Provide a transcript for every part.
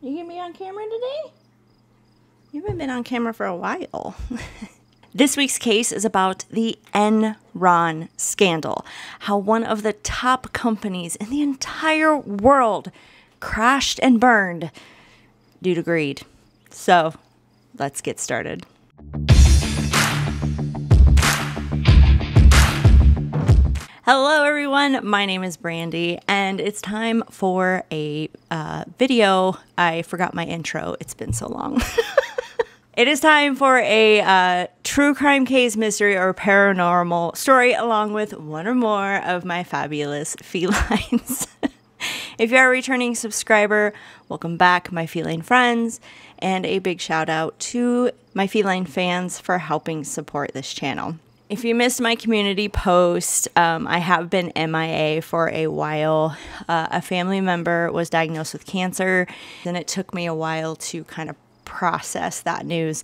You gonna be on camera today? You haven't been on camera for a while. This week's case is about the Enron scandal. How one of the top companies in the entire world crashed and burned due to greed. So, let's get started. Hello everyone, my name is Brandy, and it's time for a video. I forgot my intro, it's been so long. It is time for a true crime case, mystery, or paranormal story, along with one or more of my fabulous felines. If you're a returning subscriber, welcome back, my feline friends, and a big shout out to my feline fans for helping support this channel. If you missed my community post, I have been MIA for a while. A family member was diagnosed with cancer, and it took me a while to kind of process that news.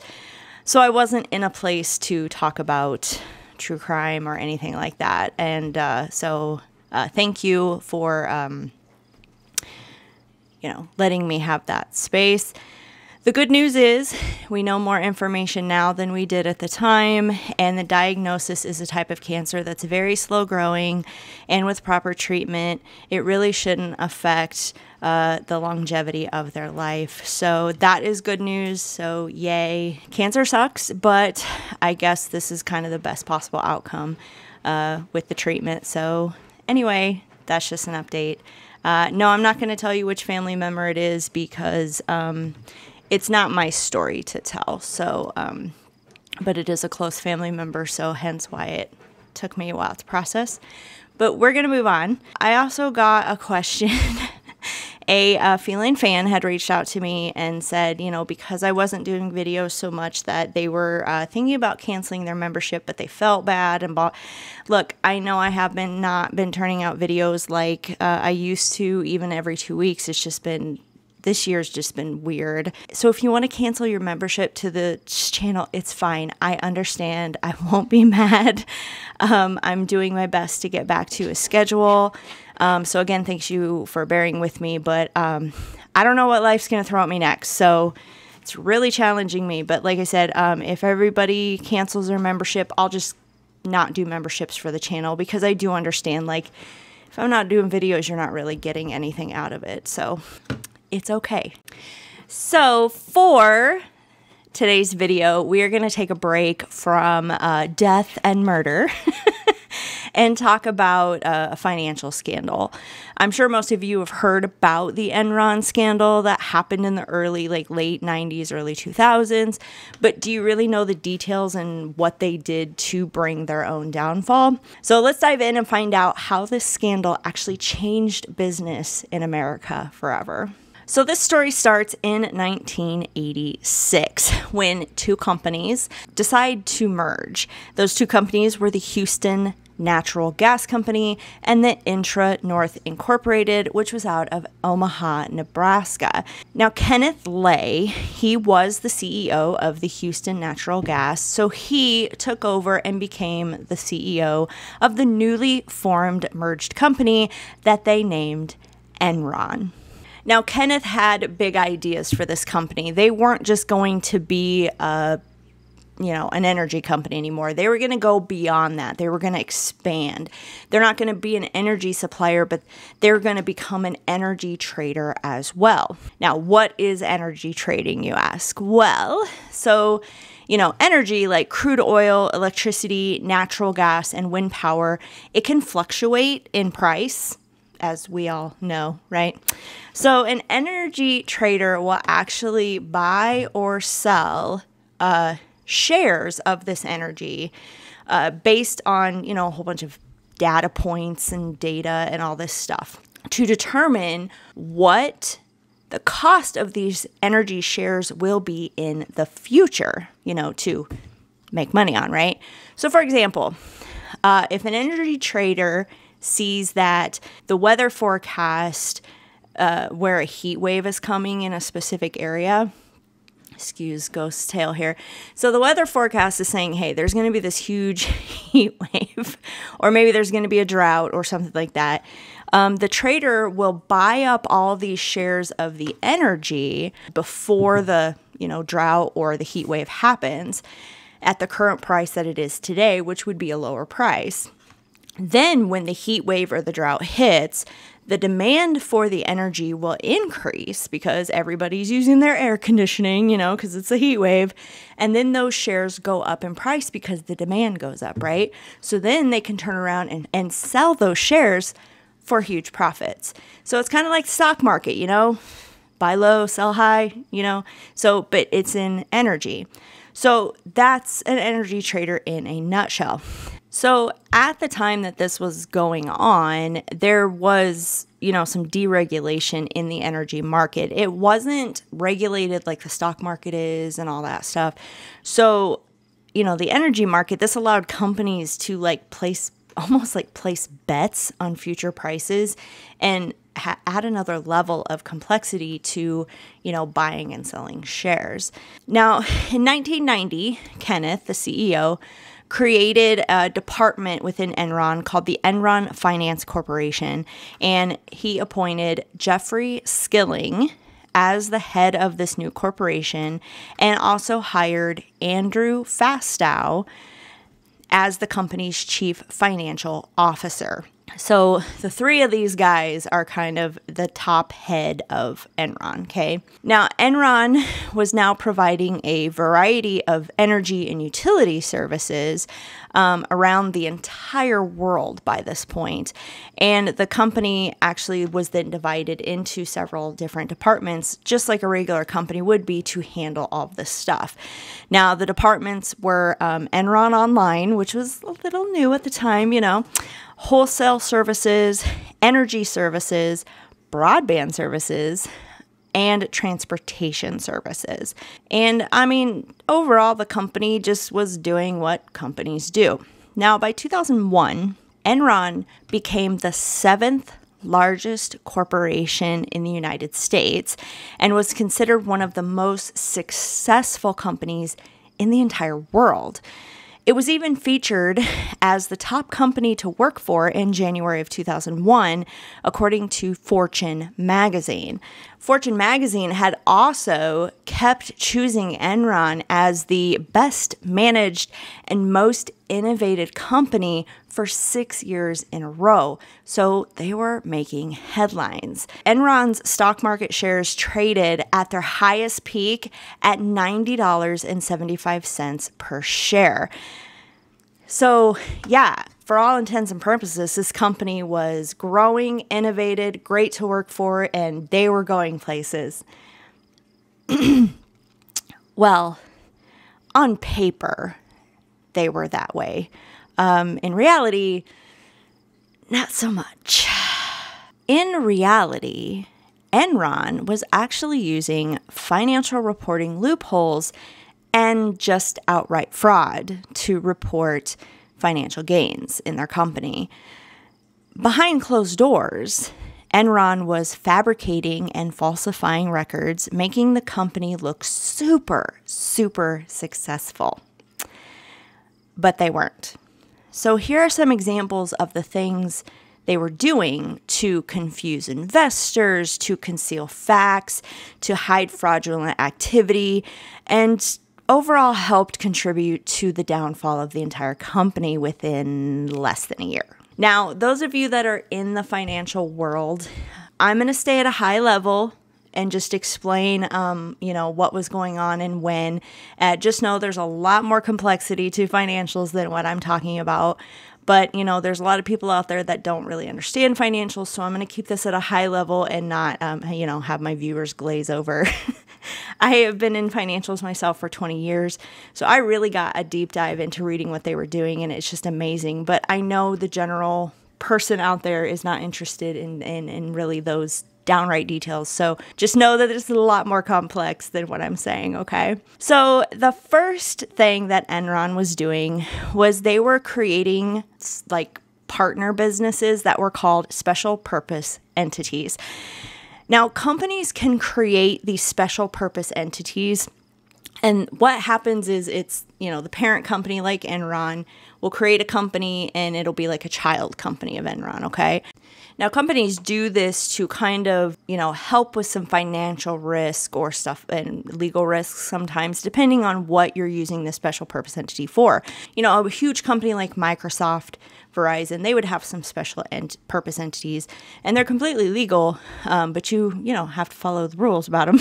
So I wasn't in a place to talk about true crime or anything like that. And so thank you for, letting me have that space. The good news is we know more information now than we did at the time, and the diagnosis is a type of cancer that's very slow growing, and with proper treatment, it really shouldn't affect the longevity of their life. So that is good news. So yay. Cancer sucks, but I guess this is kind of the best possible outcome with the treatment. So anyway, that's just an update. No, I'm not going to tell you which family member it is because it's not my story to tell. So, but it is a close family member, so hence why it took me a while to process. But we're going to move on. I also got a question. A feline fan had reached out to me and said, because I wasn't doing videos so much that they were thinking about canceling their membership, but they felt bad and bought. Look, I know I have not been turning out videos like I used to, even every 2 weeks. It's just been, this year's just been weird. So if you want to cancel your membership to the channel, it's fine. I understand. I won't be mad. I'm doing my best to get back to a schedule. So again, thanks you for bearing with me, but I don't know what life's going to throw at me next. So it's really challenging me. But like I said, if everybody cancels their membership, I'll just not do memberships for the channel, because I do understand, like, if I'm not doing videos, you're not really getting anything out of it. So it's okay. So for today's video, we are going to take a break from death and murder and talk about a financial scandal. I'm sure most of you have heard about the Enron scandal that happened in the late 90s, early 2000s, but do you really know the details and what they did to bring their own downfall? So let's dive in and find out how this scandal actually changed business in America forever. So this story starts in 1986 when two companies decide to merge. Those two companies were the Houston Natural Gas Company and the Intra-North Incorporated, which was out of Omaha, Nebraska. Now, Kenneth Lay, he was the CEO of the Houston Natural Gas, so he took over and became the CEO of the newly formed merged company that they named Enron. Now, Kenneth had big ideas for this company. They weren't just going to be an energy company anymore. They were going to go beyond that. They were going to expand. They're not going to be an energy supplier, but they're going to become an energy trader as well. Now, what is energy trading, you ask? Well, so energy like crude oil, electricity, natural gas, and wind power, it can fluctuate in price, as we all know, right? So an energy trader will actually buy or sell shares of this energy based on, a whole bunch of data points and data and all this stuff to determine what the cost of these energy shares will be in the future, to make money on, right? So for example, if an energy trader sees that the weather forecast where a heat wave is coming in a specific area, excuse ghost tale here. So the weather forecast is saying, hey, there's going to be this huge heat wave, or maybe there's going to be a drought or something like that. The trader will buy up all these shares of the energy before the, drought or the heat wave happens at the current price that it is today, which would be a lower price. Then when the heat wave or the drought hits, the demand for the energy will increase because everybody's using their air conditioning, because it's a heat wave. And then those shares go up in price because the demand goes up, right? So then they can turn around and sell those shares for huge profits. So it's kind of like the stock market, buy low, sell high, but it's in energy. So that's an energy trader in a nutshell. So at the time that this was going on, there was, some deregulation in the energy market. It wasn't regulated like the stock market is and all that stuff. So, the energy market, this allowed companies to place bets on future prices and add another level of complexity to, buying and selling shares. Now, in 1990, Kenneth, the CEO, created a department within Enron called the Enron Finance Corporation, and he appointed Jeffrey Skilling as the head of this new corporation and also hired Andrew Fastow as the company's chief financial officer. So the three of these guys are kind of the top head of Enron, okay? Now, Enron was now providing a variety of energy and utility services around the entire world by this point. And the company actually was then divided into several different departments, just like a regular company would be, to handle all of this stuff. Now, the departments were Enron Online, which was a little new at the time, wholesale services, energy services, broadband services, and transportation services. And overall, the company just was doing what companies do. Now, by 2001, Enron became the 7th largest corporation in the United States and was considered one of the most successful companies in the entire world. It was even featured as the top company to work for in January of 2001, according to Fortune magazine. Fortune magazine had also kept choosing Enron as the best managed and most innovative company for 6 years in a row. So they were making headlines. Enron's stock market shares traded at their highest peak at $90.75 per share. So yeah, for all intents and purposes, this company was growing, innovated, great to work for, and they were going places. Well, on paper, they were that way. In reality, not so much. In reality, Enron was actually using financial reporting loopholes and just outright fraud to report financial gains in their company. Behind closed doors, Enron was fabricating and falsifying records, making the company look super, super successful. But they weren't. So here are some examples of the things they were doing to confuse investors, to conceal facts, to hide fraudulent activity, and overall helped contribute to the downfall of the entire company within less than a year. Now, those of you that are in the financial world, I'm going to stay at a high level and just explain, what was going on and when. Just know there's a lot more complexity to financials than what I'm talking about. But, there's a lot of people out there that don't really understand financials. So I'm going to keep this at a high level and not, have my viewers glaze over. I have been in financials myself for 20 years, so I really got a deep dive into reading what they were doing, and it's just amazing. But I know the general person out there is not interested in really those downright details, so just know that it's a lot more complex than what I'm saying, okay? So the first thing that Enron was doing was they were creating partner businesses that were called special purpose entities. Now, companies can create these special purpose entities And what happens is it's, the parent company like Enron will create a company and it'll be like a child company of Enron, okay? Now, companies do this to kind of, help with some financial risk or stuff and legal risks sometimes, depending on what you're using this special purpose entity for. A huge company like Microsoft, Verizon, they would have some special purpose entities, and they're completely legal, but you have to follow the rules about them.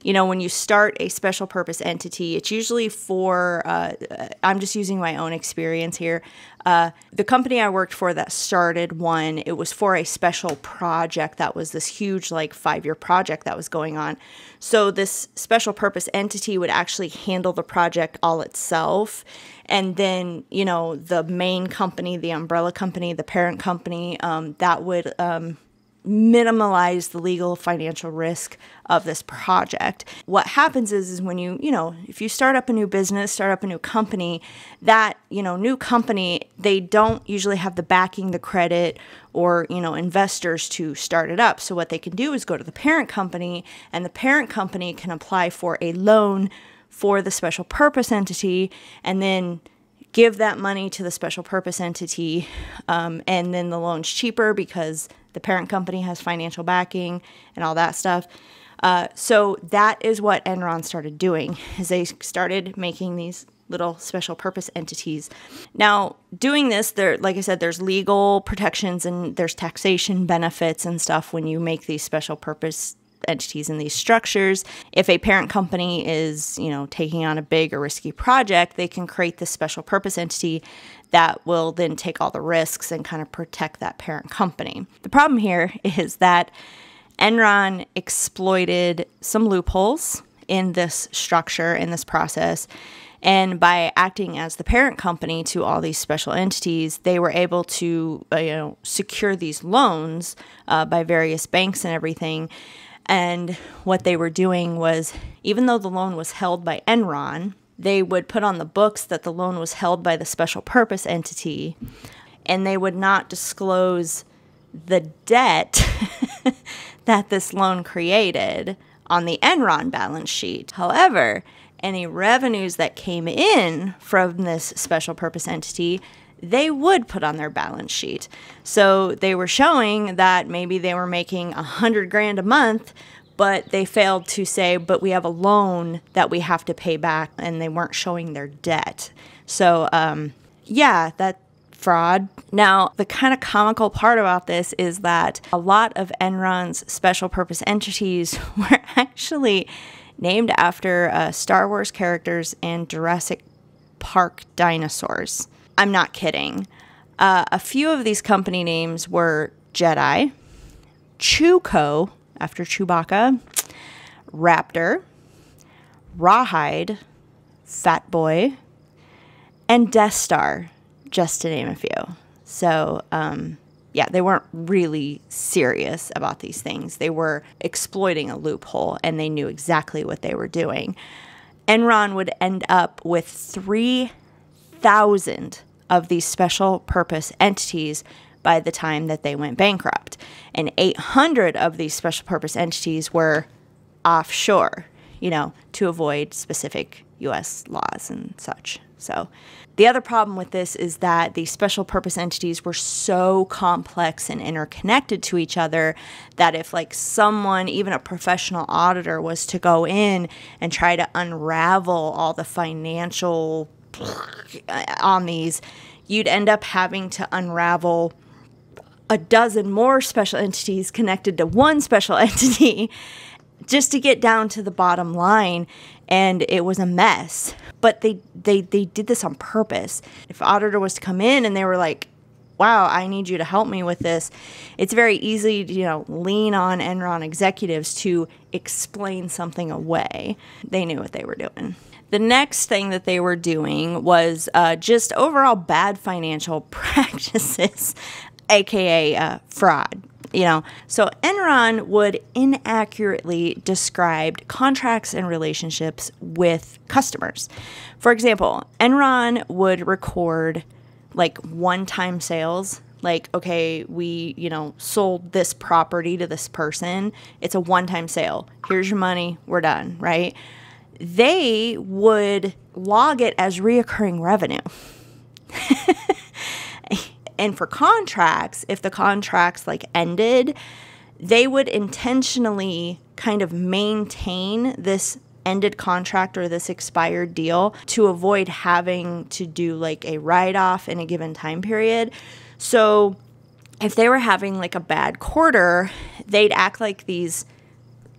When you start a special purpose entity, it's usually for, I'm just using my own experience here. The company I worked for that started one, it was for a special project that was this huge, 5-year project that was going on. So this special purpose entity would actually handle the project all itself. And then, the main company, the umbrella company, the parent company, that would minimize the legal financial risk of this project. What happens is when if you start up a new business, start up a new company, that, new company, they don't usually have the backing, the credit, or, investors to start it up. So what they can do is go to the parent company, and the parent company can apply for a loan for the special purpose entity, and then give that money to the special purpose entity, and then the loan's cheaper because the parent company has financial backing and all that stuff. So that is what Enron started doing, is they started making these little special purpose entities. Now, doing this, like I said, there's legal protections and there's taxation benefits and stuff when you make these special purpose entities in these structures. If a parent company is, taking on a big or risky project, they can create this special purpose entity that will then take all the risks and kind of protect that parent company. The problem here is that Enron exploited some loopholes in this structure, in this process, and by acting as the parent company to all these special entities, they were able to, secure these loans by various banks and everything. And what they were doing was, even though the loan was held by Enron, they would put on the books that the loan was held by the special purpose entity, and they would not disclose the debt that this loan created on the Enron balance sheet. However, any revenues that came in from this special purpose entity, they would put on their balance sheet. So they were showing that maybe they were making $100,000 a month, but they failed to say, but we have a loan that we have to pay back, and they weren't showing their debt. So, that fraud. Now, the kind of comical part about this is that a lot of Enron's special purpose entities were actually named after Star Wars characters and Jurassic Park dinosaurs. I'm not kidding. A few of these company names were Jedi, Chewco, after Chewbacca, Raptor, Rawhide, Fat Boy, and Death Star, just to name a few. So, they weren't really serious about these things. They were exploiting a loophole, and they knew exactly what they were doing. Enron would end up with 3,000 of these special purpose entities by the time that they went bankrupt. And 800 of these special purpose entities were offshore, to avoid specific U.S. laws and such. So the other problem with this is that these special purpose entities were so complex and interconnected to each other that if someone, even a professional auditor, was to go in and try to unravel all the financial on these, you'd end up having to unravel a dozen more special entities connected to one special entity just to get down to the bottom line, and it was a mess. But they did this on purpose. If an auditor was to come in and they were like, wow, I need you to help me with this, it's very easy to, lean on Enron executives to explain something away. They knew what they were doing. The next thing that they were doing was just overall bad financial practices, aka fraud. So Enron would inaccurately describe contracts and relationships with customers. For example, Enron would record one-time sales. Okay, we, sold this property to this person. It's a one-time sale. Here's your money. We're done, right? they would log it as reoccurring revenue. And for contracts, if the contracts like ended, they would intentionally kind of maintain this ended contract or this expired deal to avoid having to do like a write-off in a given time period. So if they were having like a bad quarter, they'd act like these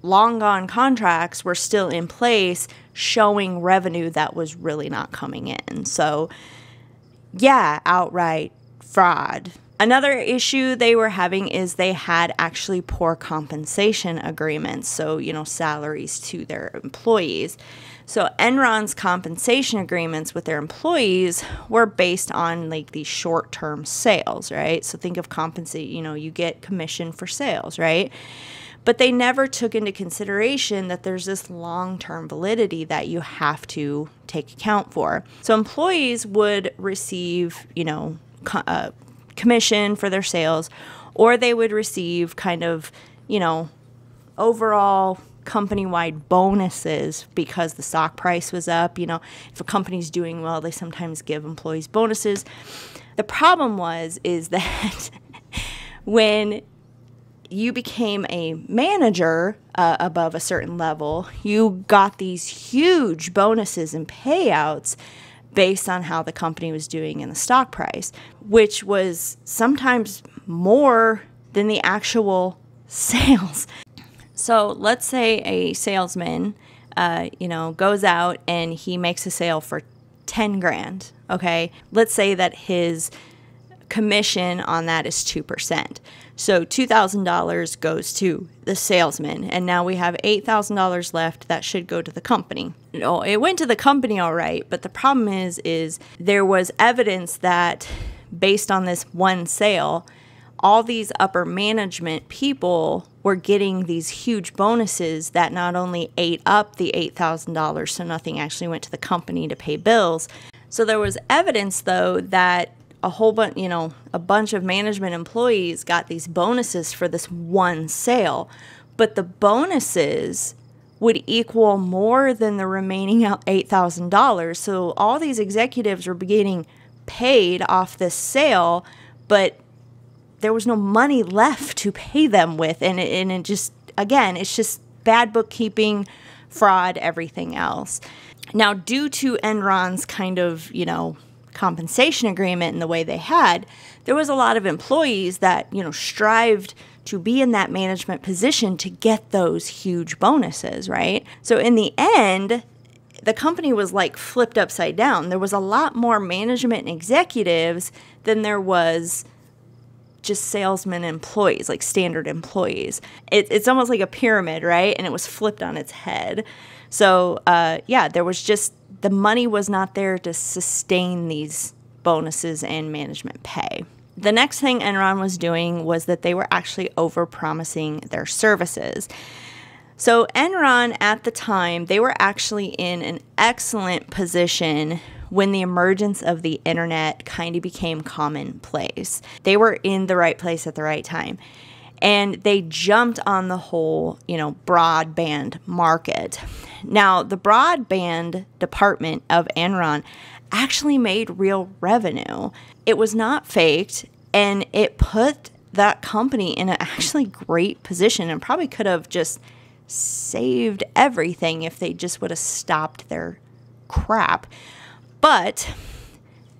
long gone contracts were still in place, showing revenue that was really not coming in. So yeah, outright fraud. Another issue they were having is they had actually poor compensation agreements. So, salaries to their employees. So Enron's compensation agreements with their employees were based on like these short-term sales, right? So think of compensate, you get commission for sales, right? But they never took into consideration that there's this long-term validity that you have to take account for. So employees would receive, commission for their sales, or they would receive kind of, overall company-wide bonuses because the stock price was up. If a company's doing well, they sometimes give employees bonuses. The problem is that when you became a manager above a certain level, you got these huge bonuses and payouts based on how the company was doing in the stock price, which was sometimes more than the actual sales. So let's say a salesman, goes out and he makes a sale for 10 grand. Okay. Let's say that his commission on that is 2%. So $2,000 goes to the salesman, and now we have $8,000 left that should go to the company. It went to the company all right, but the problem is there was evidence that based on this one sale, all these upper management people were getting these huge bonuses that not only ate up the $8,000, so nothing actually went to the company to pay bills. So there was evidence, though, that a bunch of management employees got these bonuses for this one sale, but the bonuses would equal more than the remaining $8,000. So all these executives were getting paid off this sale, but there was no money left to pay them with. And it just, again, it's just bad bookkeeping, fraud, everything else. Now, due to Enron's kind of, compensation agreement and the way they had, there was a lot of employees that, strived to be in that management position to get those huge bonuses, right? So in the end, the company was like flipped upside down. There was a lot more management and executives than there was just salesmen and employees, like standard employees. It's almost like a pyramid, right? And it was flipped on its head. So there was just, the money was not there to sustain these bonuses and management pay. The next thing Enron was doing was that they were actually overpromising their services. So Enron at the time, they were actually in an excellent position when the emergence of the internet kind of became commonplace. They were in the right place at the right time. And they jumped on the whole, broadband market. Now, the broadband department of Enron actually made real revenue. It was not faked, and it put that company in an actually great position and probably could have just saved everything if they just would have stopped their crap. But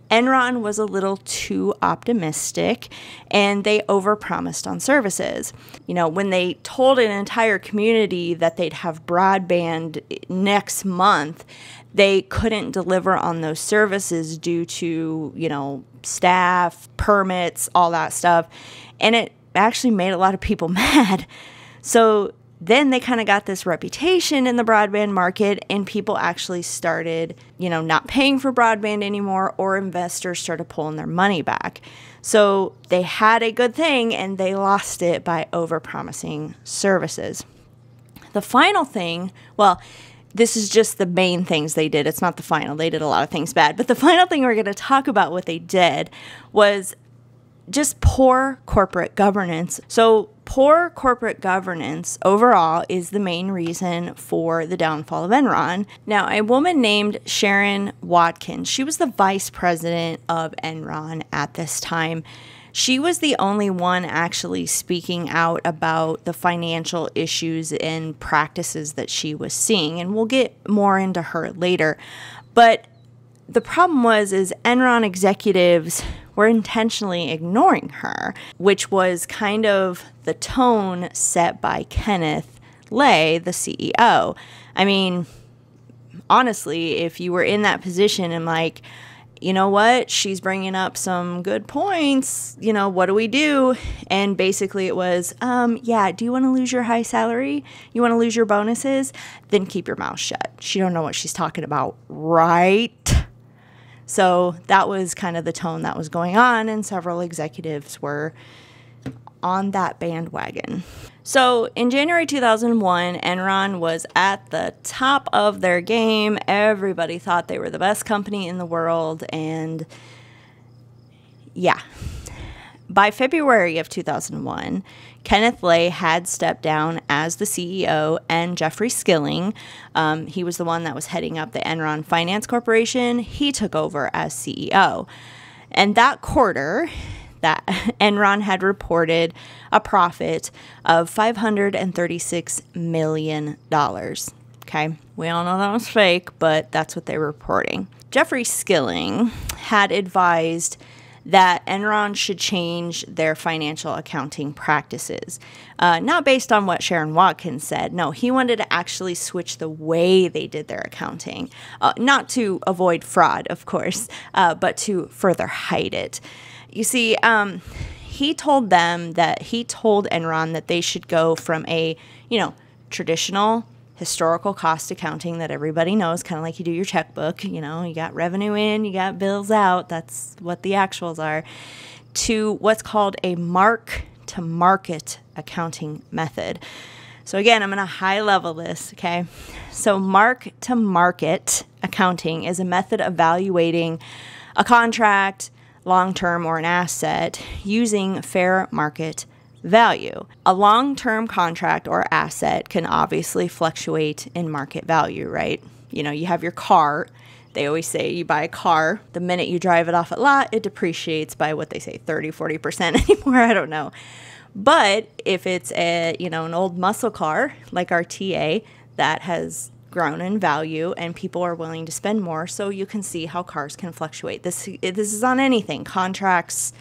Enron was a little too optimistic, and they overpromised on services. When they told an entire community that they'd have broadband next month, they couldn't deliver on those services due to, staff, permits, all that stuff. And it actually made a lot of people mad. So then they kind of got this reputation in the broadband market, and people actually started, not paying for broadband anymore, or investors started pulling their money back. So they had a good thing, and they lost it by overpromising services. The final thing, this is just the main things they did. It's not the final. They did a lot of things bad. But the final thing we're going to talk about what they did was just poor corporate governance. So poor corporate governance overall is the main reason for the downfall of Enron. Now, a woman named Sharon Watkins, she was the vice president of Enron at this time. She was the only one actually speaking out about the financial issues and practices that she was seeing, and we'll get more into her later. But the problem is Enron executives were intentionally ignoring her, which was kind of the tone set by Kenneth Lay, the CEO. I mean, honestly, if you were in that position and like, you know what, she's bringing up some good points, you know, what do we do? And basically it was, yeah, do you want to lose your high salary? You want to lose your bonuses? Then keep your mouth shut. She don't know what she's talking about, right? So that was kind of the tone that was going on, and several executives were on that bandwagon. So in January 2001, Enron was at the top of their game. Everybody thought they were the best company in the world, and yeah. By February of 2001, Kenneth Lay had stepped down as the CEO, and Jeffrey Skilling, he was the one that was heading up the Enron Finance Corporation, he took over as CEO. And that quarter, that Enron had reported a profit of $536 million. Okay, we all know that was fake, but that's what they were reporting. Jeffrey Skilling had advised that Enron should change their financial accounting practices. Not based on what Sharon Watkins said. No, he wanted to actually switch the way they did their accounting. Not to avoid fraud, of course, but to further hide it. You see, he told Enron that they should go from a, traditional historical cost accounting that everybody knows, kind of like you do your checkbook, you got revenue in, you got bills out, that's what the actuals are, to what's called a mark-to-market accounting method. So again, I'm going to high level this, okay? So mark-to-market accounting is a method of evaluating a contract, long-term, or an asset using fair market value. A long-term contract or asset can obviously fluctuate in market value, right? You have your car. They always say you buy a car, the minute you drive it off a lot, it depreciates by what they say, 30, 40% anymore. I don't know. But if it's an old muscle car like our TA that has grown in value and people are willing to spend more, so you can see how cars can fluctuate. This is on anything, contracts,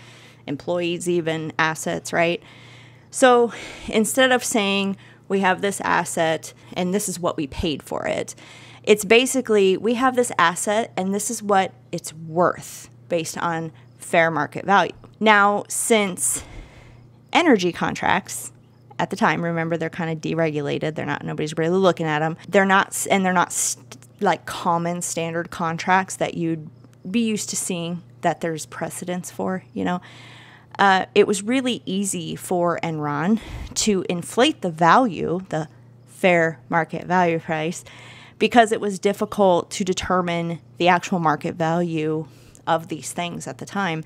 employees, even assets, right? So instead of saying we have this asset and this is what we paid for it, it's basically we have this asset and this is what it's worth based on fair market value. Now, since energy contracts at the time, remember, they're kind of deregulated. Nobody's really looking at them. They're not like common standard contracts that you'd be used to seeing that there's precedence for, It was really easy for Enron to inflate the value, the fair market value price, because it was difficult to determine the actual market value of these things at the time.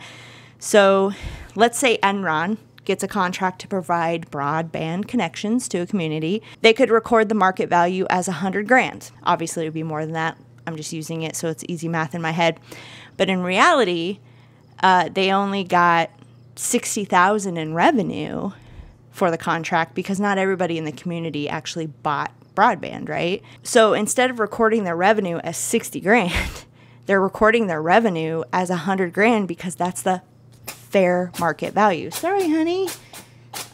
So let's say Enron gets a contract to provide broadband connections to a community. They could record the market value as $100,000. Obviously, it would be more than that. I'm just using it so it's easy math in my head. But in reality, they only got $60,000 in revenue for the contract because not everybody in the community actually bought broadband, right? So instead of recording their revenue as $60,000, they're recording their revenue as $100,000 because that's the fair market value. Sorry, honey.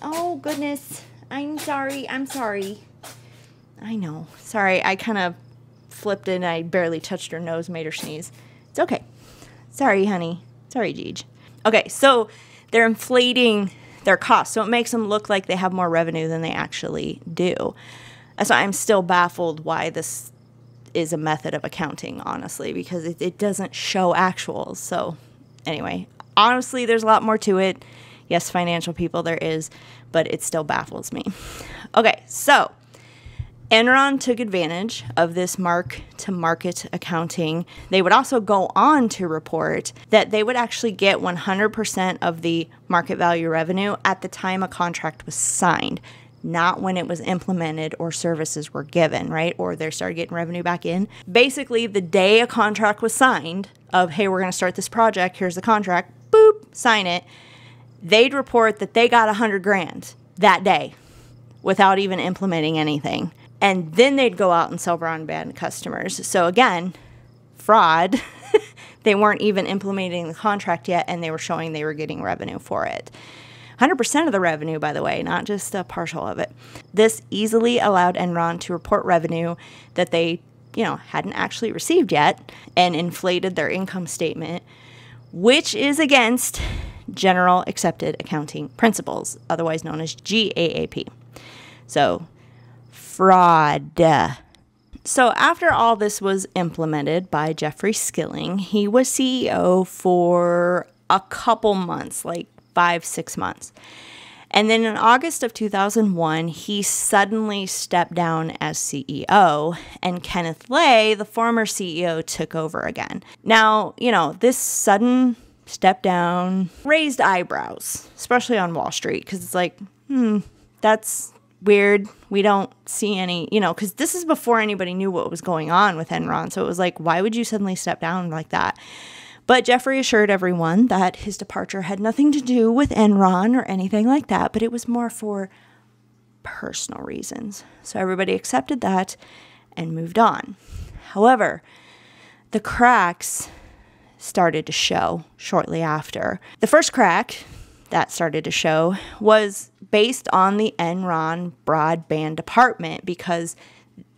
Oh, goodness. I'm sorry. I know. Sorry, I kind of flipped in. I barely touched her nose, made her sneeze. It's okay. Sorry, honey. Sorry, Jeej. Okay, so they're inflating their costs, so it makes them look like they have more revenue than they actually do. So I'm still baffled why this is a method of accounting, honestly, because it doesn't show actuals. So anyway, honestly, there's a lot more to it. Yes, financial people, there is, but it still baffles me. Okay, so Enron took advantage of this mark-to-market accounting. They would also go on to report that they would actually get 100% of the market value revenue at the time a contract was signed, not when it was implemented or services were given, right? Or they started getting revenue back in. Basically, the day a contract was signed of, hey, we're going to start this project, here's the contract, boop, sign it, they'd report that they got $100,000 that day without even implementing anything. And then they'd go out and sell broadband to customers. So again, fraud. They weren't even implementing the contract yet, and they were showing they were getting revenue for it. 100% of the revenue, by the way, not just a partial of it. This easily allowed Enron to report revenue that they, hadn't actually received yet, and inflated their income statement, which is against General Accepted Accounting Principles, otherwise known as GAAP. So, fraud. So after all this was implemented by Jeffrey Skilling, he was CEO for a couple months, like 5-6 months. And then in August of 2001, he suddenly stepped down as CEO, and Kenneth Lay, the former CEO, took over again. Now, this sudden step down raised eyebrows, especially on Wall Street, because it's like, that's weird. We don't see any, because this is before anybody knew what was going on with Enron. So it was like, why would you suddenly step down like that? But Jeffrey assured everyone that his departure had nothing to do with Enron or anything like that, but it was more for personal reasons. So everybody accepted that and moved on. However, the cracks started to show shortly after. The first crack that started to show was based on the Enron broadband department, because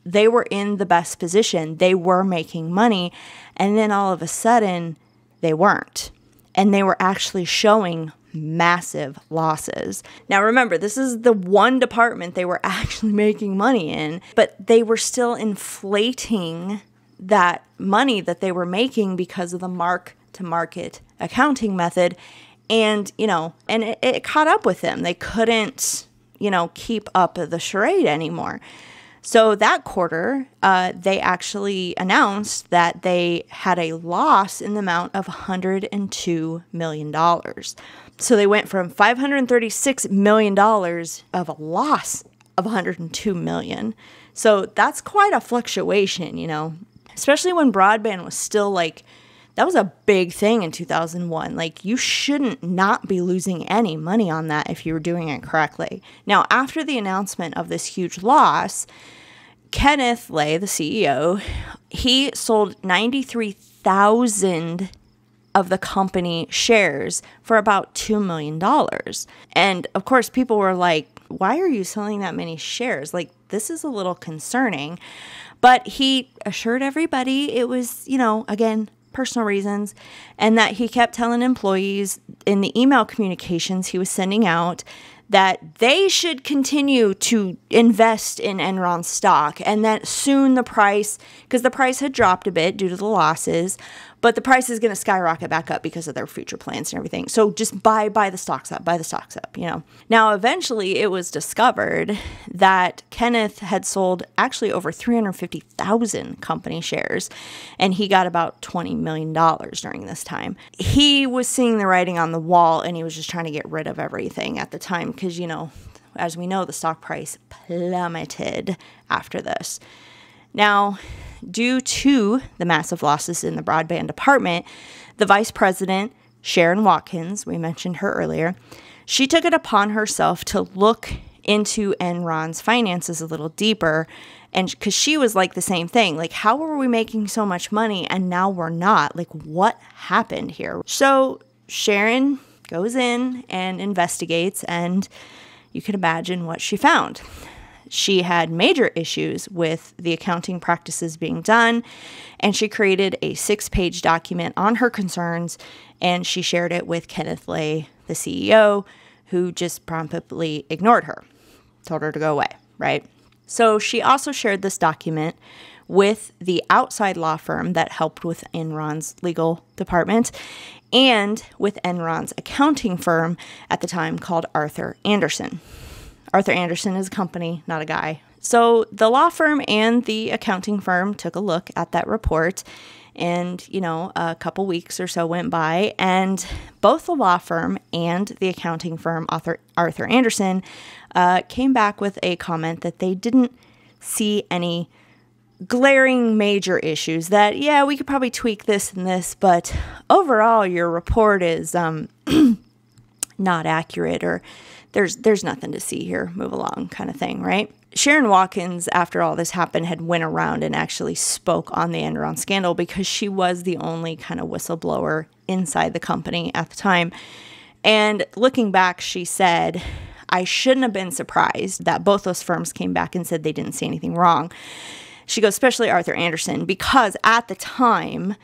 they were in the best position. They were making money, and then all of a sudden they weren't. And they were actually showing massive losses. Now remember, this is the one department they were actually making money in, but they were still inflating that money that they were making because of the mark-to-market accounting method. And, and it caught up with them. They couldn't, keep up the charade anymore. So that quarter, they actually announced that they had a loss in the amount of $102 million. So they went from $536 million of a loss of $102 million. So that's quite a fluctuation, especially when broadband was still that was a big thing in 2001. You shouldn't not be losing any money on that if you were doing it correctly. Now, after the announcement of this huge loss, Kenneth Lay, the CEO, he sold 93,000 of the company shares for about $2 million. And of course, people were like, why are you selling that many shares? This is a little concerning. But he assured everybody it was, again, personal reasons, and that he kept telling employees in the email communications he was sending out that they should continue to invest in Enron stock, and that soon the price, because the price had dropped a bit due to the losses, but the price is going to skyrocket back up because of their future plans and everything. So just buy the stocks up, Now, eventually it was discovered that Kenneth had sold actually over 350,000 company shares, and he got about $20 million during this time. He was seeing the writing on the wall, and he was just trying to get rid of everything at the time because, as we know, the stock price plummeted after this. Now, due to the massive losses in the broadband department, the vice president, Sharon Watkins, we mentioned her earlier, she took it upon herself to look into Enron's finances a little deeper, and because she was like the same thing, how were we making so much money and now we're not? What happened here? So Sharon goes in and investigates, and you can imagine what she found. She had major issues with the accounting practices being done, and she created a 6-page document on her concerns, and she shared it with Kenneth Lay, the CEO, who just promptly ignored her, told her to go away, right? So she also shared this document with the outside law firm that helped with Enron's legal department and with Enron's accounting firm at the time called Arthur Andersen. Arthur Andersen is a company, not a guy. So the law firm and the accounting firm took a look at that report, and, a couple weeks or so went by, and both the law firm and the accounting firm, Arthur Andersen, came back with a comment that they didn't see any glaring major issues, that, yeah, we could probably tweak this and this, but overall your report is not accurate, or there's nothing to see here, move along kind of thing, right? Sharon Watkins, after all this happened, had went around and actually spoke on the Enron scandal because she was the only kind of whistleblower inside the company at the time. And looking back, she said, I shouldn't have been surprised that both those firms came back and said they didn't see anything wrong. She goes, especially Arthur Andersen, because at the time,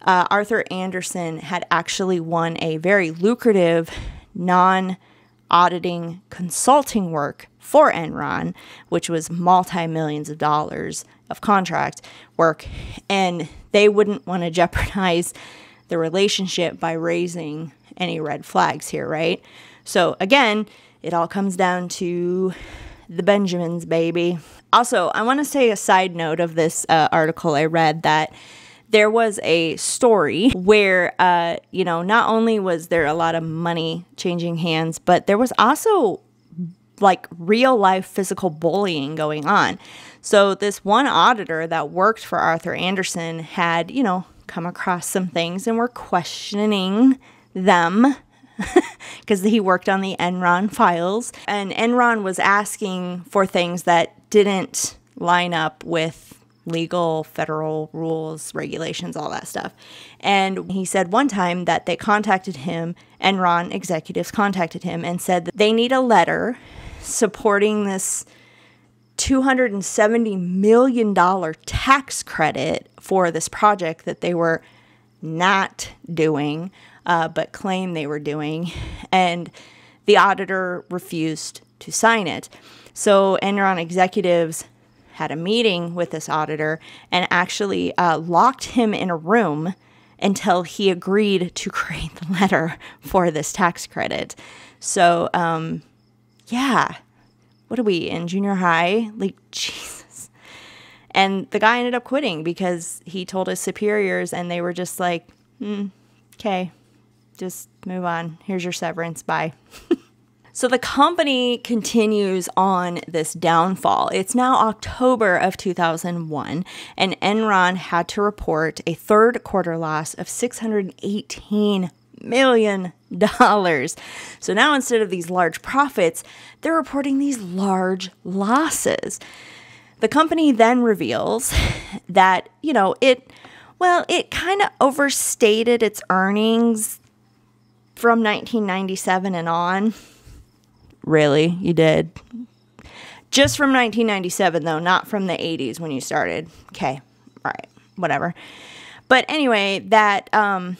Arthur Andersen had actually won a very lucrative non-auditing consulting work for Enron, which was multi-millions of dollars of contract work, and they wouldn't want to jeopardize the relationship by raising any red flags here, right? So again, it all comes down to the Benjamins, baby. Also, I want to say a side note of this article I read, that there was a story where, not only was there a lot of money changing hands, but there was also like real life physical bullying going on. So this one auditor that worked for Arthur Andersen had, come across some things and were questioning them because he worked on the Enron files, and Enron was asking for things that didn't line up with legal federal rules, regulations, all that stuff. And he said one time that they contacted him, Enron executives contacted him and said that they need a letter supporting this $270 million tax credit for this project that they were not doing, but claim they were doing. And the auditor refused to sign it. So Enron executives had a meeting with this auditor and actually locked him in a room until he agreed to create the letter for this tax credit. So, yeah, what are we, in junior high? Like, Jesus. And the guy ended up quitting because he told his superiors, and they were just like, okay, just move on. Here's your severance. Bye. So the company continues on this downfall. It's now October of 2001, and Enron had to report a third quarter loss of $618 million. So now instead of these large profits, they're reporting these large losses. The company then reveals that, it kind of overstated its earnings from 1997 and on. Really? You did? Just from 1997, though, not from the 80s when you started. Okay. All right. Whatever. But anyway, and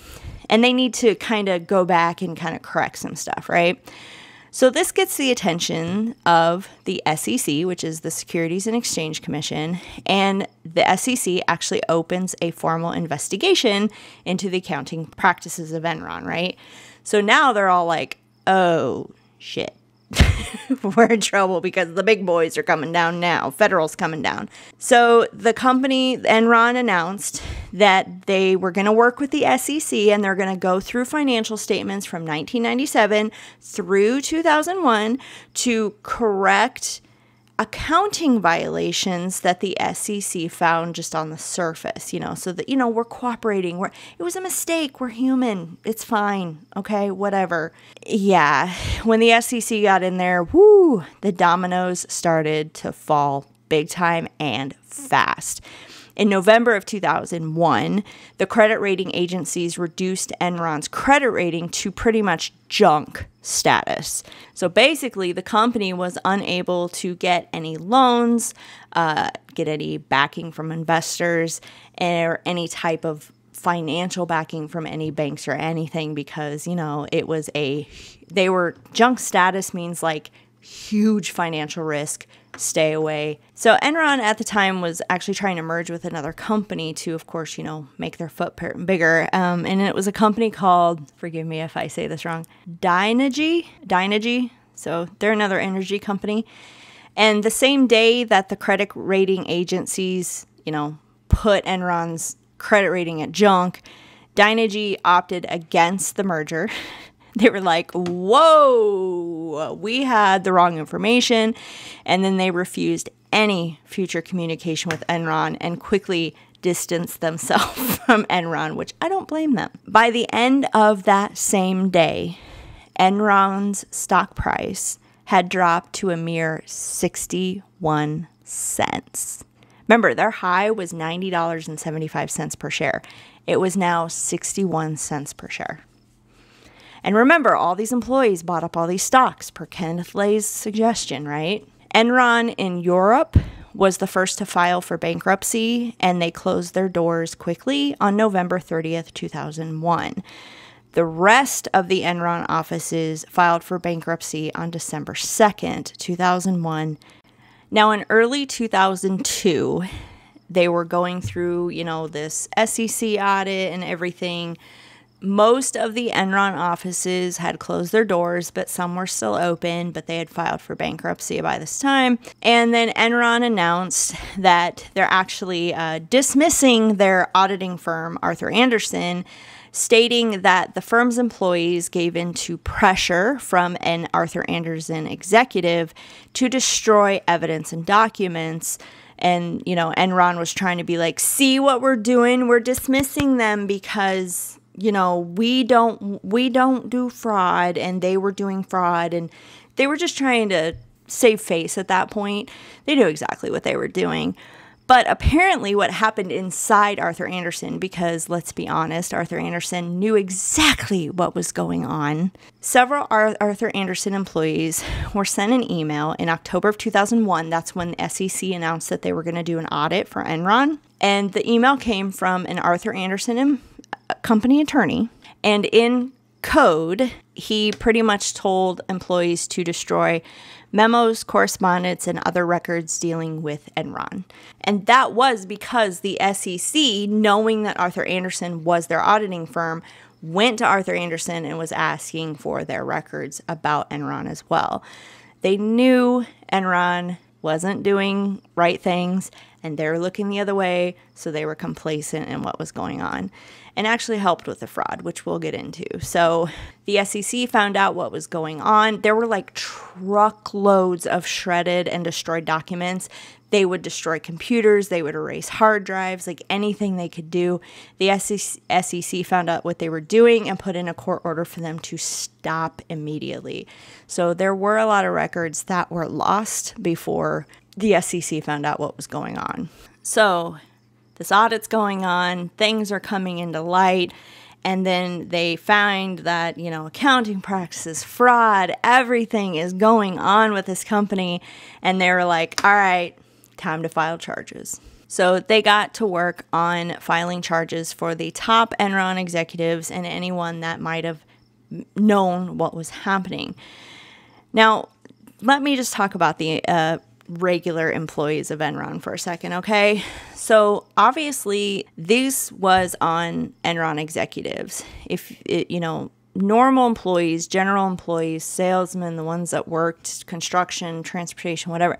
they need to kind of go back and kind of correct some stuff, right? So this gets the attention of the SEC, which is the Securities and Exchange Commission, and the SEC actually opens a formal investigation into the accounting practices of Enron, right? So now they're all like, oh, shit. We're in trouble because the big boys are coming down now. Federal's coming down. So the company, Enron, announced that they were going to work with the SEC and they're going to go through financial statements from 1997 through 2001 to correct accounting violations that the SEC found just on the surface, so that, we're cooperating. It was a mistake. We're human. It's fine. Okay, whatever. Yeah, when the SEC got in there, the dominoes started to fall big time and fast. In November of 2001, the credit rating agencies reduced Enron's credit rating to pretty much junk status. So basically, the company was unable to get any loans, get any backing from investors, or any type of financial backing from any banks or anything because, they were junk status means like huge financial risk, stay away. So Enron at the time was actually trying to merge with another company to, of course, make their footprint bigger. And it was a company called, forgive me if I say this wrong, Dynegy. So they're another energy company. And the same day that the credit rating agencies, put Enron's credit rating at junk, Dynegy opted against the merger. They were like, whoa, we had the wrong information. And then they refused any future communication with Enron and quickly distanced themselves from Enron, which I don't blame them. By the end of that same day, Enron's stock price had dropped to a mere 61 cents. Remember, their high was $90.75 per share. It was now 61 cents per share. And remember, all these employees bought up all these stocks per Kenneth Lay's suggestion, right? Enron in Europe was the first to file for bankruptcy, and they closed their doors quickly on November 30th, 2001. The rest of the Enron offices filed for bankruptcy on December 2nd, 2001. Now, in early 2002, they were going through, this SEC audit and everything. Most of the Enron offices had closed their doors, but some were still open, but they had filed for bankruptcy by this time. And then Enron announced that they're actually dismissing their auditing firm, Arthur Andersen, stating that the firm's employees gave in to pressure from an Arthur Andersen executive to destroy evidence and documents. And, Enron was trying to be like, see what we're doing? We're dismissing them because we don't do fraud, and they were doing fraud, and they were just trying to save face at that point. They knew exactly what they were doing. But apparently what happened inside Arthur Andersen, because let's be honest, Arthur Andersen knew exactly what was going on. Several Arthur Andersen employees were sent an email in October of 2001. That's when the SEC announced that they were going to do an audit for Enron. And the email came from an Arthur Andersen company attorney, and in code, he pretty much told employees to destroy memos, correspondence, and other records dealing with Enron. And that was because the SEC, knowing that Arthur Andersen was their auditing firm, went to Arthur Andersen and was asking for their records about Enron as well. They knew Enron wasn't doing right things, and they were looking the other way, so they were complacent in what was going on, and actually helped with the fraud, which we'll get into. So the SEC found out what was going on. There were like truckloads of shredded and destroyed documents. They would destroy computers. They would erase hard drives, like anything they could do. The SEC found out what they were doing and put in a court order for them to stop immediately. So there were a lot of records that were lost before the SEC found out what was going on. So this audit's going on, things are coming into light, and then they find that, accounting practices, fraud, everything is going on with this company, and they were like, all right, time to file charges. So they got to work on filing charges for the top Enron executives and anyone that might have known what was happening. Now, let me just talk about the regular employees of Enron for a second, okay? So obviously this was on Enron executives. Normal employees, general employees, salesmen, the ones that worked construction, transportation, whatever,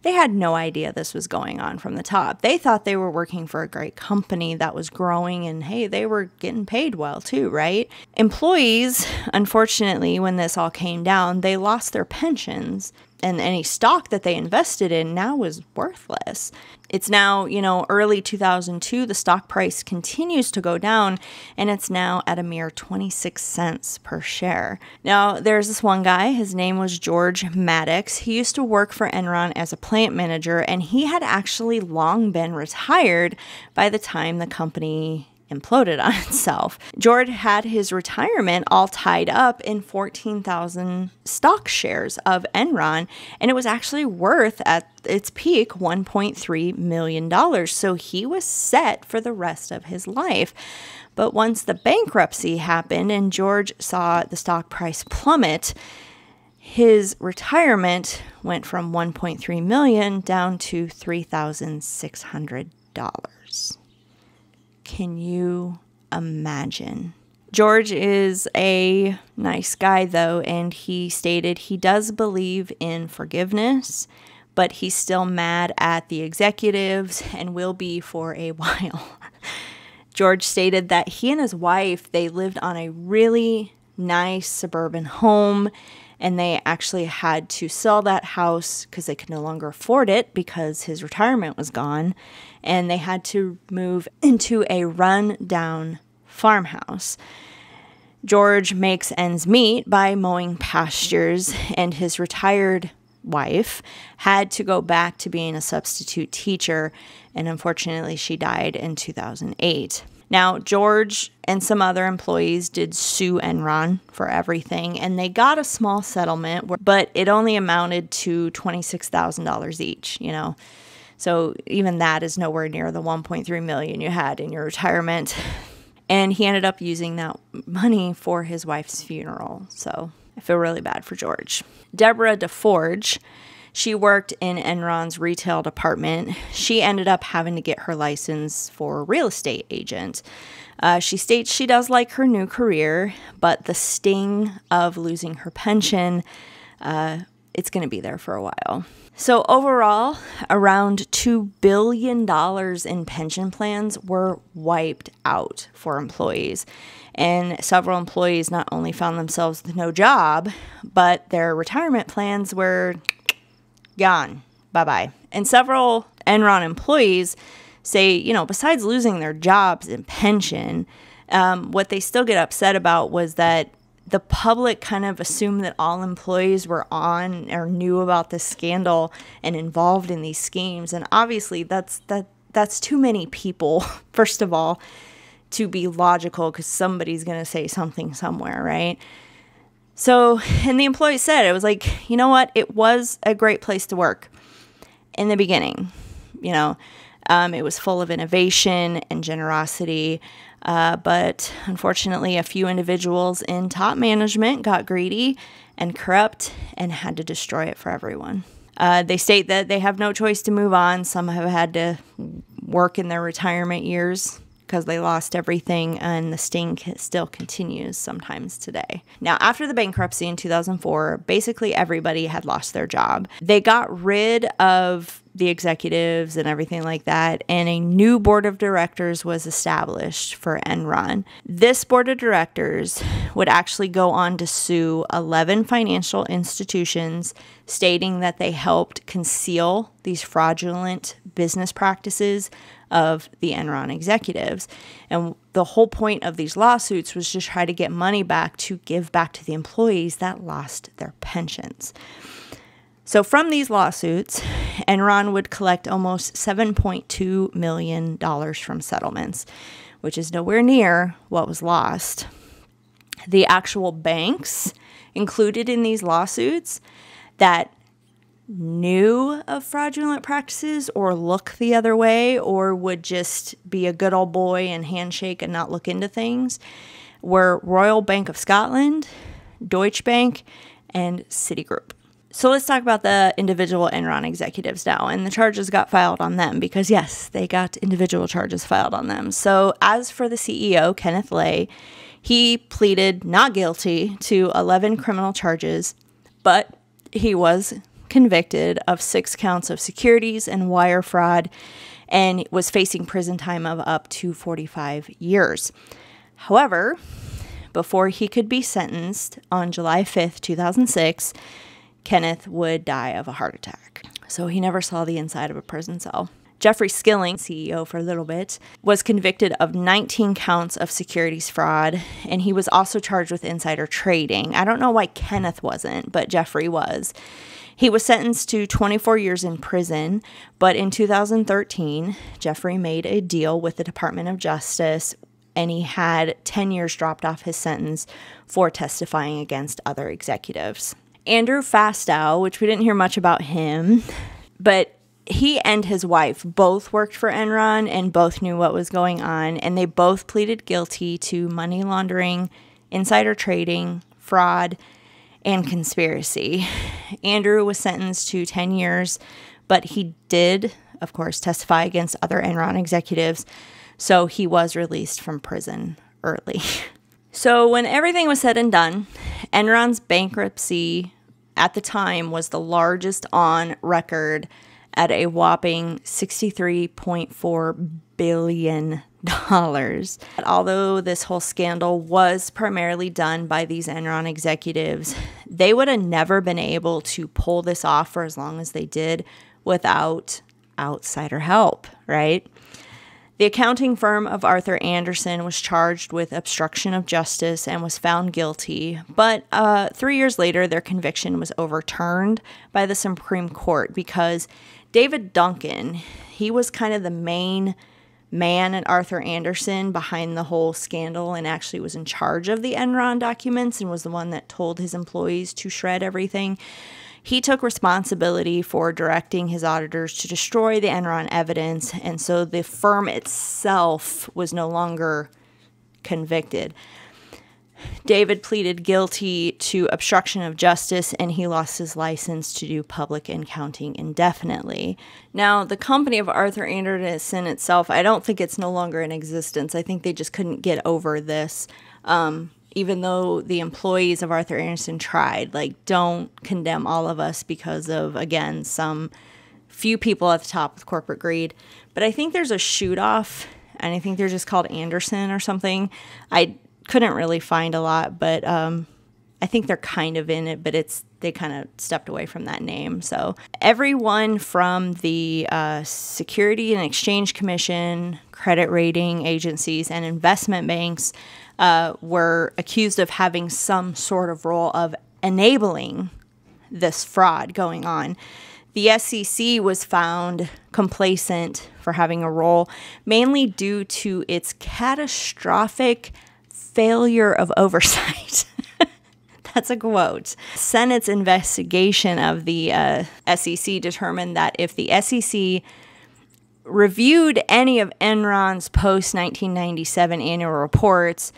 they had no idea this was going on from the top. They thought they were working for a great company that was growing, and hey, they were getting paid well too, right? Employees, unfortunately, when this all came down, they lost their pensions, and any stock that they invested in now was worthless. It's now, early 2002, the stock price continues to go down, and it's now at a mere 26 cents per share. Now, there's this one guy, his name was George Maddox. He used to work for Enron as a plant manager, and he had actually long been retired by the time the company imploded on itself. George had his retirement all tied up in 14,000 stock shares of Enron, and it was actually worth at its peak $1.3 million. So he was set for the rest of his life. But once the bankruptcy happened and George saw the stock price plummet, his retirement went from $1.3 million down to $3,600. Can you imagine? George is a nice guy, though, and he stated he does believe in forgiveness, but he's still mad at the executives and will be for a while. George stated that he and his wife, they lived on a really nice suburban home, and they actually had to sell that house because they could no longer afford it because his retirement was gone, and they had to move into a run-down farmhouse. George makes ends meet by mowing pastures, and his retired wife had to go back to being a substitute teacher, and unfortunately she died in 2008. Now, George and some other employees did sue Enron for everything, and they got a small settlement, but it only amounted to $26,000 each, So even that is nowhere near the $1.3 million you had in your retirement. And he ended up using that money for his wife's funeral. So I feel really bad for George. Deborah DeForge, she worked in Enron's retail department. She ended up having to get her license for a real estate agent. She states she does like her new career, but the sting of losing her pension, it's going to be there for a while. So overall, around $2 billion in pension plans were wiped out for employees. And several employees not only found themselves with no job, but their retirement plans were gone. Bye-bye. And several Enron employees say, besides losing their jobs and pension, what they still get upset about was that the public kind of assumed that all employees were on or knew about this scandal and involved in these schemes. And obviously that's too many people, first of all, to be logical, because somebody's going to say something somewhere, right? So, and the employees said, it was like, you know what? It was a great place to work in the beginning. It was full of innovation and generosity. But unfortunately, a few individuals in top management got greedy and corrupt and had to destroy it for everyone. They state that they have no choice to move on. Some have had to work in their retirement years because they lost everything, and the sting still continues sometimes today. Now, after the bankruptcy in 2004, basically everybody had lost their job. They got rid of the executives and everything like that, and a new board of directors was established for Enron. This board of directors would actually go on to sue 11 financial institutions, stating that they helped conceal these fraudulent business practices of the Enron executives. And the whole point of these lawsuits was to try to get money back to give back to the employees that lost their pensions. So from these lawsuits, Enron would collect almost $7.2 million from settlements, which is nowhere near what was lost. The actual banks included in these lawsuits that knew of fraudulent practices or look the other way or would just be a good old boy and handshake and not look into things were Royal Bank of Scotland, Deutsche Bank, and Citigroup. So let's talk about the individual Enron executives now, and the charges got filed on them because, yes, they got individual charges filed on them. So as for the CEO, Kenneth Lay, he pleaded not guilty to 11 criminal charges, but he was convicted of 6 counts of securities and wire fraud and was facing prison time of up to 45 years. However, before he could be sentenced on July 5th, 2006, Kenneth would die of a heart attack. So he never saw the inside of a prison cell. Jeffrey Skilling, CEO for a little bit, was convicted of 19 counts of securities fraud, and he was also charged with insider trading. I don't know why Kenneth wasn't, but Jeffrey was. He was sentenced to 24 years in prison, but in 2013, Jeffrey made a deal with the Department of Justice, and he had 10 years dropped off his sentence for testifying against other executives. Andrew Fastow, which we didn't hear much about him, but he and his wife both worked for Enron and both knew what was going on, and they both pleaded guilty to money laundering, insider trading, fraud, and conspiracy. Andrew was sentenced to 10 years, but he did, of course, testify against other Enron executives, so he was released from prison early. So when everything was said and done, Enron's bankruptcy at the time was the largest on record at a whopping $63.4 billion. Although this whole scandal was primarily done by these Enron executives, they would have never been able to pull this off for as long as they did without outsider help, right? The accounting firm of Arthur Andersen was charged with obstruction of justice and was found guilty, but 3 years later, their conviction was overturned by the Supreme Court because David Duncan, he was kind of the main man at Arthur Andersen behind the whole scandal and actually was in charge of the Enron documents and was the one that told his employees to shred everything. He took responsibility for directing his auditors to destroy the Enron evidence, and so the firm itself was no longer convicted. David pleaded guilty to obstruction of justice, and he lost his license to do public accounting indefinitely. Now, the company of Arthur Andersen itself, I don't think it's no longer in existence. I think they just couldn't get over this. Even though the employees of Arthur Andersen tried, like, don't condemn all of us because of, again, some few people at the top with corporate greed. But I think there's a shoot-off, and I think they're just called Anderson or something. I couldn't really find a lot, but I think they're kind of in it, but they kind of stepped away from that name. So everyone from the Security and Exchange Commission, credit rating agencies, and investment banks were accused of having some sort of role of enabling this fraud going on. The SEC was found complacent for having a role, mainly due to its catastrophic failure of oversight. That's a quote. Senate's investigation of the SEC determined that if the SEC reviewed any of Enron's post-1997 annual reports,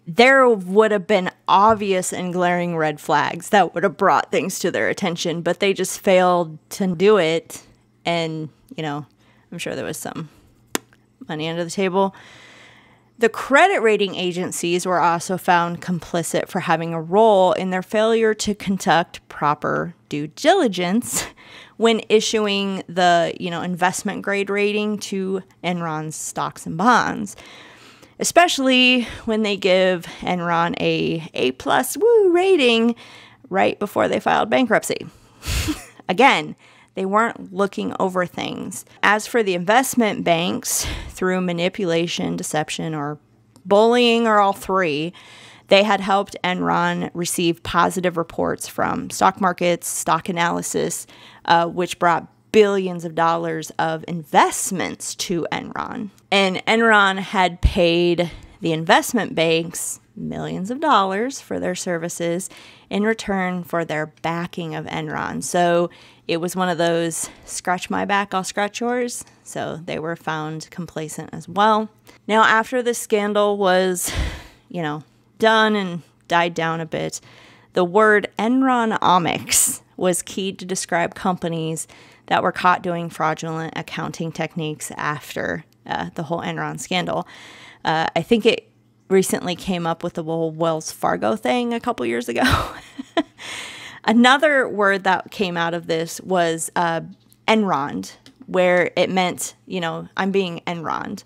there would have been obvious and glaring red flags that would have brought things to their attention, but they just failed to do it. And, I'm sure there was some money under the table. The credit rating agencies were also found complicit for having a role in their failure to conduct proper due diligence when issuing the, investment grade rating to Enron's stocks and bonds, especially when they give Enron a A+ rating right before they filed bankruptcy. Again, they weren't looking over things. As for the investment banks, through manipulation, deception, or bullying, or all three, they had helped Enron receive positive reports from stock markets, stock analysis, which brought billions of dollars of investments to Enron. And Enron had paid the investment banks millions of dollars for their services in return for their backing of Enron. So it was one of those, scratch my back, I'll scratch yours. So they were found complacent as well. Now, after the scandal was, done and died down a bit, the word Enronomics was key to describe companies that were caught doing fraudulent accounting techniques after the whole Enron scandal. I think it recently came up with the whole Wells Fargo thing a couple years ago. Another word that came out of this was Enron, where it meant, I'm being Enroned.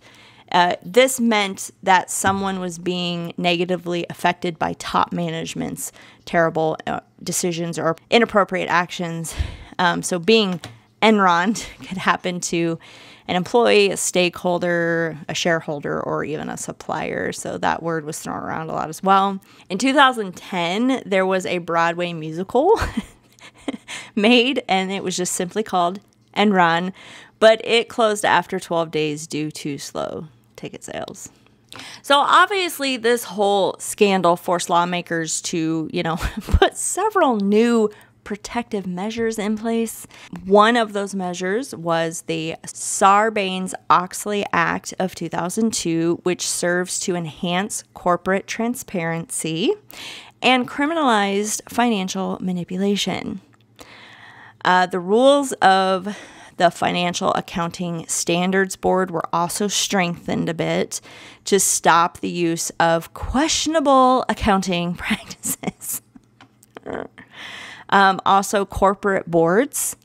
This meant that someone was being negatively affected by top management's terrible decisions or inappropriate actions. So being Enron could happen to an employee, a stakeholder, a shareholder, or even a supplier. So that word was thrown around a lot as well. In 2010, there was a Broadway musical made, and it was just simply called Enron, but it closed after 12 days due to slow ticket sales. So obviously this whole scandal forced lawmakers to, put several new protective measures in place. One of those measures was the Sarbanes-Oxley Act of 2002, which serves to enhance corporate transparency and criminalized financial manipulation. The rules of the Financial Accounting Standards Board were also strengthened a bit to stop the use of questionable accounting practices. Also, corporate boards.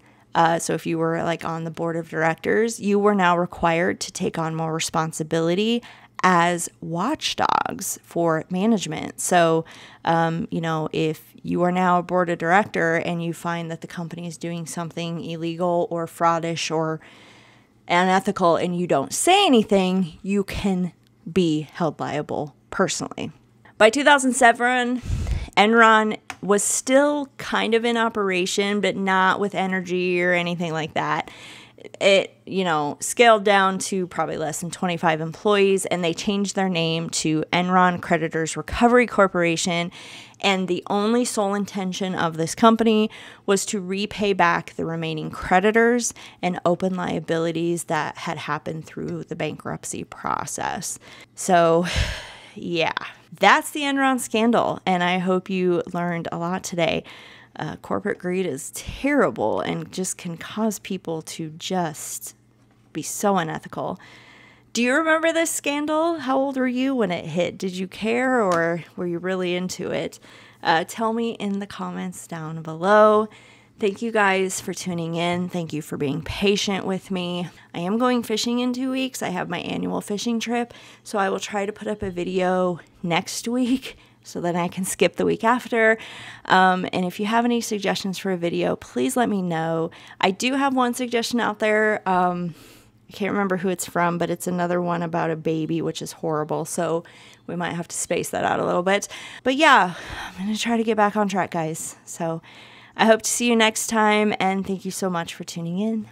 So if you were like on the board of directors, you were now required to take on more responsibility as watchdogs for management. So, if you are now a board of director and you find that the company is doing something illegal or fraudish or unethical and you don't say anything, you can be held liable personally. By 2007, Enron was still kind of in operation, but not with energy or anything like that. It, scaled down to probably less than 25 employees, and they changed their name to Enron Creditors Recovery Corporation. And the only sole intention of this company was to repay back the remaining creditors and open liabilities that had happened through the bankruptcy process. So, yeah, that's the Enron scandal, and I hope you learned a lot today. Corporate greed is terrible and just can cause people to just be so unethical. Do you remember this scandal? How old were you when it hit? Did you care, or were you really into it? Tell me in the comments down below. Thank you guys for tuning in. Thank you for being patient with me. I am going fishing in 2 weeks. I have my annual fishing trip, so I will try to put up a video next week so that I can skip the week after. And if you have any suggestions for a video, please let me know. I do have one suggestion out there. I can't remember who it's from, but it's another one about a baby, which is horrible. So we might have to space that out a little bit. But yeah, I'm going to try to get back on track, guys. So I hope to see you next time, and thank you so much for tuning in.